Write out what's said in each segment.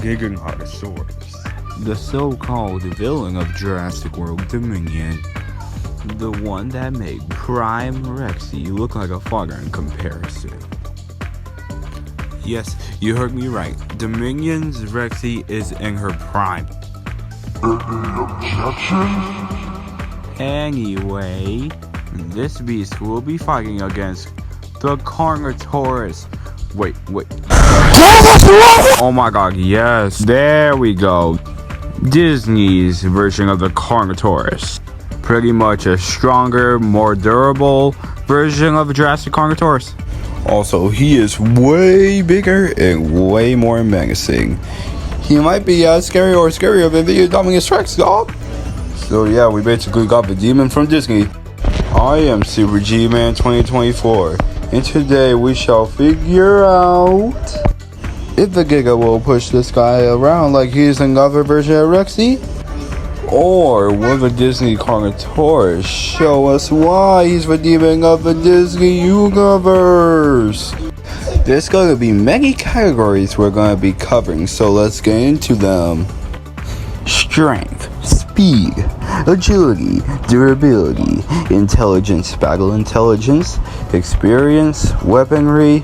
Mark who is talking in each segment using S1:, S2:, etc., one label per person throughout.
S1: Giganotosaurus, the so-called villain of Jurassic World Dominion. The one that made Prime Rexy look like a father in comparison. Yes, you heard me right. Dominion's Rexy is in her prime.
S2: Any objections?
S1: Anyway, this beast will be fighting against the Carnotaurus. Wait. Oh my god, yes. There we go. Disney's version of the Carnotaurus. Pretty much a stronger, more durable version of Jurassic Carnotaurus. Also, he is way bigger and way more menacing. He might be as scary or scarier than the Dominus Rex, dog. So yeah, we basically got the demon from Disney. I am Super G-Man 2024, and today we shall figure out if the Giga will push this guy around like he's another version of Rexy, or will the Disney Carnotaurus show us why he's the demon of the Disney universe? There's going to be many categories we're going to be covering, so let's get into them. Strength, speed, agility, durability, intelligence, battle intelligence, experience, weaponry,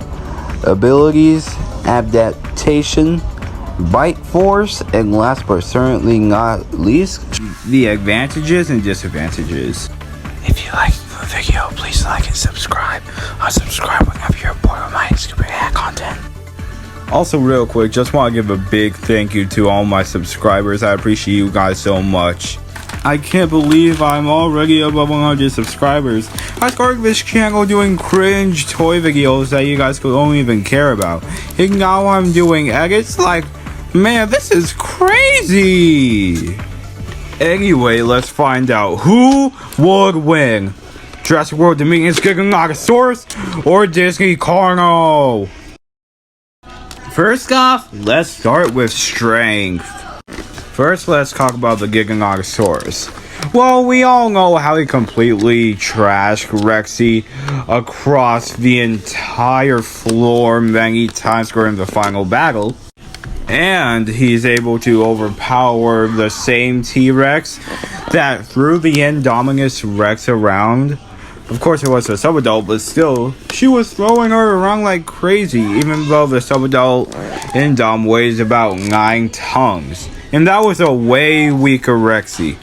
S1: abilities, adaptation, bite force, and last but certainly not least, the advantages and disadvantages. If you like the video, please like and subscribe. Unsubscribe whenever you're bored of my stupid ad content. Also, real quick, just want to give a big thank you to all my subscribers. I appreciate you guys so much. I can't believe I'm already above 100 subscribers. I started this channel doing cringe toy videos that you guys don't even care about. And now I'm doing edits like, man, this is crazy. Anyway, let's find out who would win. Jurassic World Dominion's Giganotosaurus or Disney Carno? First off, let's start with strength. First, let's talk about the Giganotosaurus. Well, we all know how he completely trashed Rexy across the entire floor many times during the final battle. And he's able to overpower the same T-Rex that threw the Indominus Rex around. Of course, it was a subadult, but still, she was throwing her around like crazy, even though the subadult Indom weighs about 9 tons. And that was a way weaker Rexy.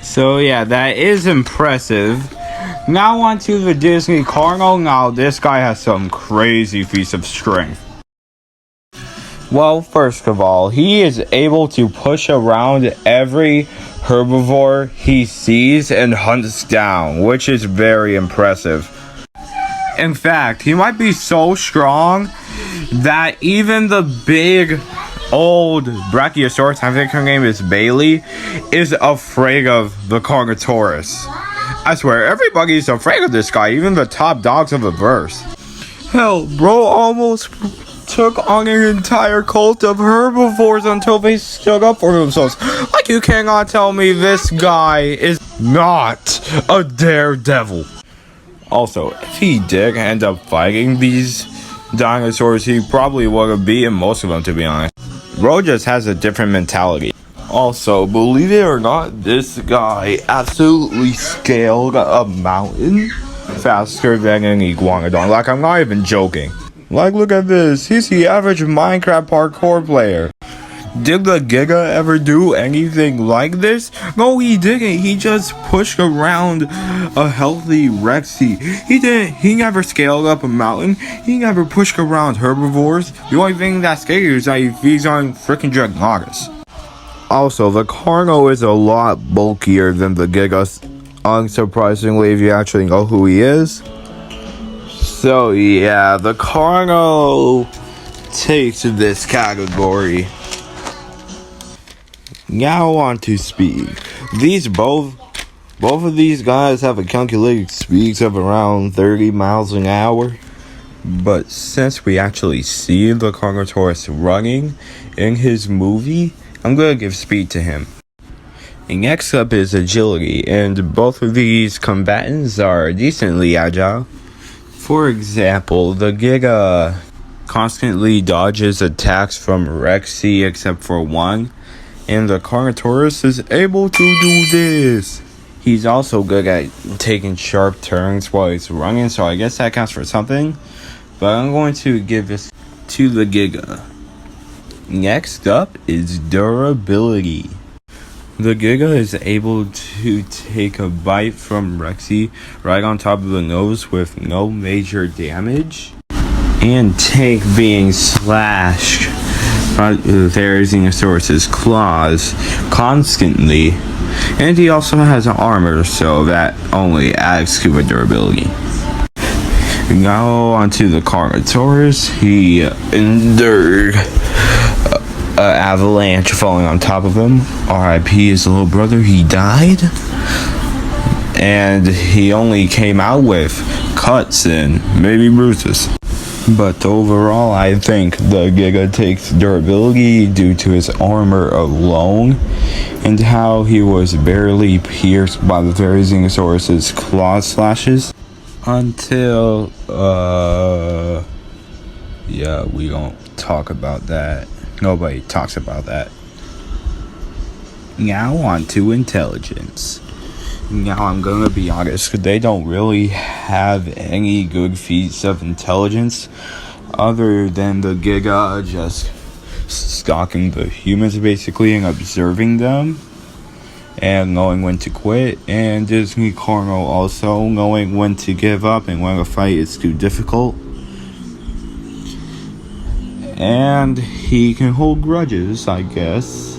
S1: So yeah, that is impressive. Now on to the Disney Carno. Now this guy has some crazy feats of strength. Well, first of all, he is able to push around every herbivore he sees and hunts down, which is very impressive. In fact, he might be so strong that even the big old Brachiosaurus, I think her name is Bailey, is afraid of the Carnotaurus. I swear, everybody's afraid of this guy, even the top dogs of the verse. Hell, bro almost took on an entire cult of herbivores until they stood up for themselves. Like, you cannot tell me this guy is not a daredevil. Also, if he did end up fighting these dinosaurs, he probably would have beaten most of them, to be honest. Bro just has a different mentality. Also, believe it or not, this guy absolutely scaled a mountain faster than an iguanodon. Like, I'm not even joking. Like, look at this. He's the average Minecraft parkour player. Did the Giga ever do anything like this? No, he didn't. He just pushed around a healthy Rexy. He never scaled up a mountain. He never pushed around herbivores. The only thing that's scary is that he feeds on freaking Giganotosaurus. Also, the Carno is a lot bulkier than the Giga, unsurprisingly, if you actually know who he is. So yeah, the Carno takes this category. Now on to speed. Both of these guys have a calculated speeds of around 30 miles an hour. But since we actually see the Carnotaurus running in his movie, I'm gonna give speed to him. And next up is agility, and both of these combatants are decently agile. For example, the Giga constantly dodges attacks from Rexy except for one, and the Carnotaurus is able to do this. He's also good at taking sharp turns while he's running, so I guess that counts for something. But I'm going to give this to the Giga. Next up is Durability. The Giga is able to take a bite from Rexy right on top of the nose with no major damage, and take being slashed by the Giganotosaurus's claws constantly. And he also has armor, so that only adds to the durability. Now onto the Carnotaurus. He endured an avalanche falling on top of him. RIP his little brother, he died. And he only came out with cuts and maybe bruises. But overall, I think the Giga takes durability due to his armor alone, and how he was barely pierced by the Giganotosaurus's claw slashes. Until, yeah, we don't talk about that. Nobody talks about that. Now on to intelligence. Now I'm gonna be honest, they don't really have any good feats of intelligence other than the Giga just stalking the humans basically and observing them and knowing when to quit, and Disney Carno also knowing when to give up and when a fight is too difficult. And he can hold grudges, I guess.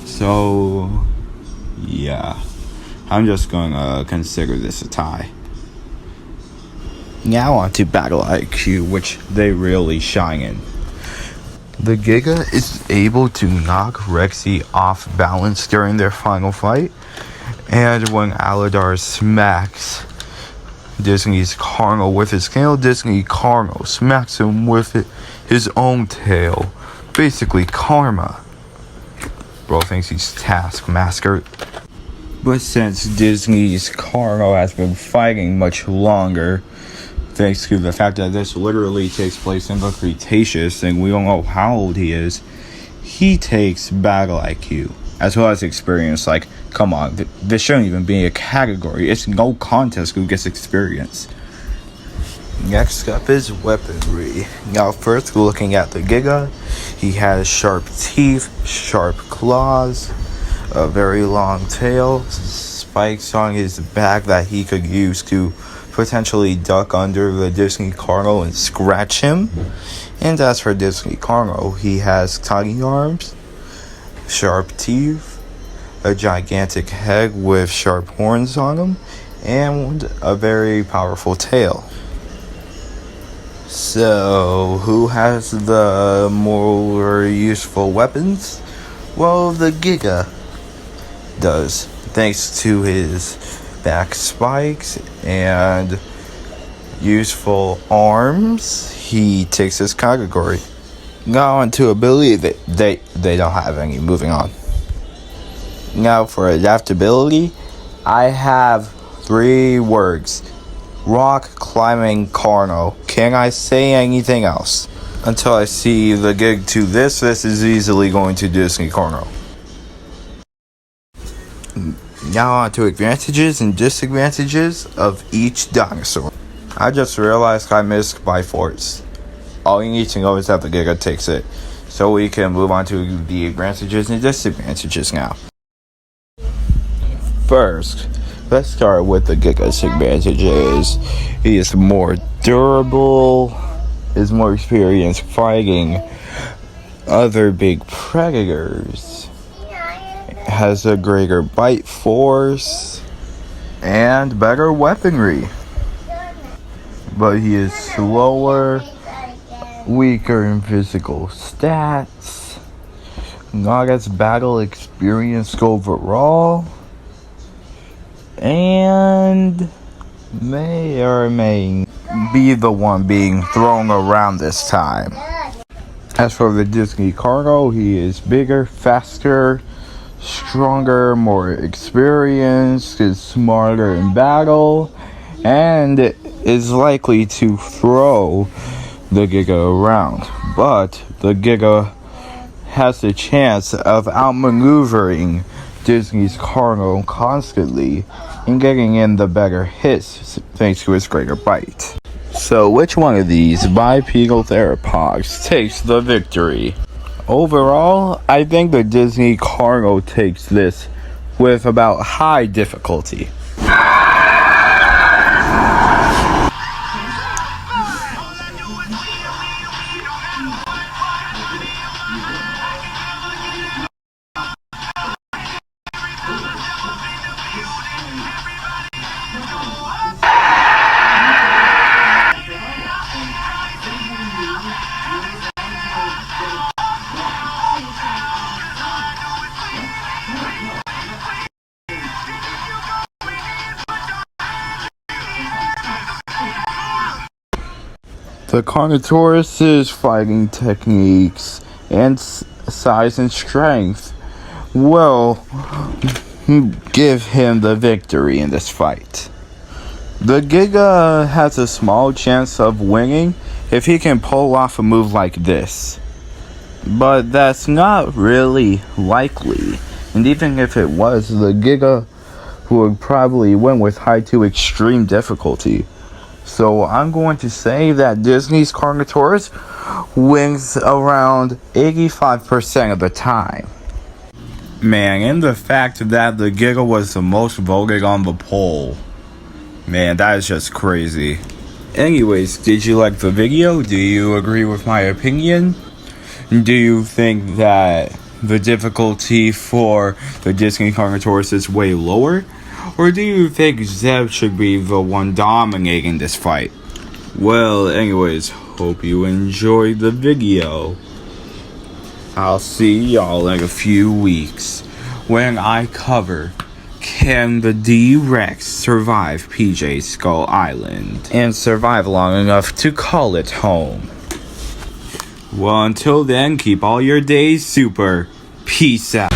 S1: So yeah, I'm just gonna consider this a tie. Now on to battle IQ, which they really shine in. The Giga is able to knock Rexy off balance during their final fight, and when Aladar smacks Disney's Carno with his tail, Disney Carno smacks him with his own tail. Basically karma. Bro thinks he's Taskmaster. But since Disney's Carno has been fighting much longer, thanks to the fact that this literally takes place in the Cretaceous and we don't know how old he is, he takes battle IQ as well as experience. Like, come on, this shouldn't even be a category. It's no contest who gets experience. Next up is weaponry. Now first, looking at the Giga, he has sharp teeth, sharp claws, a very long tail, spikes on his back that he could use to potentially duck under the Disney Carno and scratch him. And as for Disney Carno, he has tiny arms, sharp teeth, a gigantic head with sharp horns on him, and a very powerful tail. So, who has the more useful weapons? Well, the Giga does, thanks to his back spikes and useful arms. He takes this category. Now on to ability, they don't have any. Moving on. Now for adaptability, I have 3 words. Rock climbing Carno. Can I say anything else? Until I see the gig to this is easily going to Disney Carno. Now on to advantages and disadvantages of each dinosaur. I just realized I missed by force. All you need to know is that the Giga takes it. So we can move on to the advantages and disadvantages now. First, let's start with the Giga's advantages. He is more durable, is more experienced fighting other big predators, has a greater bite force, and better weaponry. But he is slower, weaker in physical stats, not as battle experienced overall, and may or may be the one being thrown around this time. As for the Disney Carno, he is bigger, faster, stronger, more experienced, is smarter in battle, and is likely to throw the Giga around, but the Giga has the chance of outmaneuvering Disney's Carno constantly and getting in the better hits thanks to its greater bite. So which one of these bipedal theropods takes the victory? Overall, I think the Disney Carno takes this with about high difficulty. The Carnotaurus' fighting techniques and size and strength will give him the victory in this fight. The Giga has a small chance of winning if he can pull off a move like this, but that's not really likely, and even if it was, the Giga would probably win with high to extreme difficulty. So I'm going to say that Disney's Carnotaurus wins around 85% of the time. Man, and the fact that the Giga was the most voted on the poll. Man, that is just crazy. Anyways, did you like the video? Do you agree with my opinion? Do you think that the difficulty for the Disney Carnotaurus is way lower? Or do you think Zeb should be the one dominating this fight? Well, anyways, hope you enjoyed the video. I'll see y'all in a few weeks when I cover Can the D-Rex survive PJ Skull Island and survive long enough to call it home. Well, until then, keep all your days super. Peace out.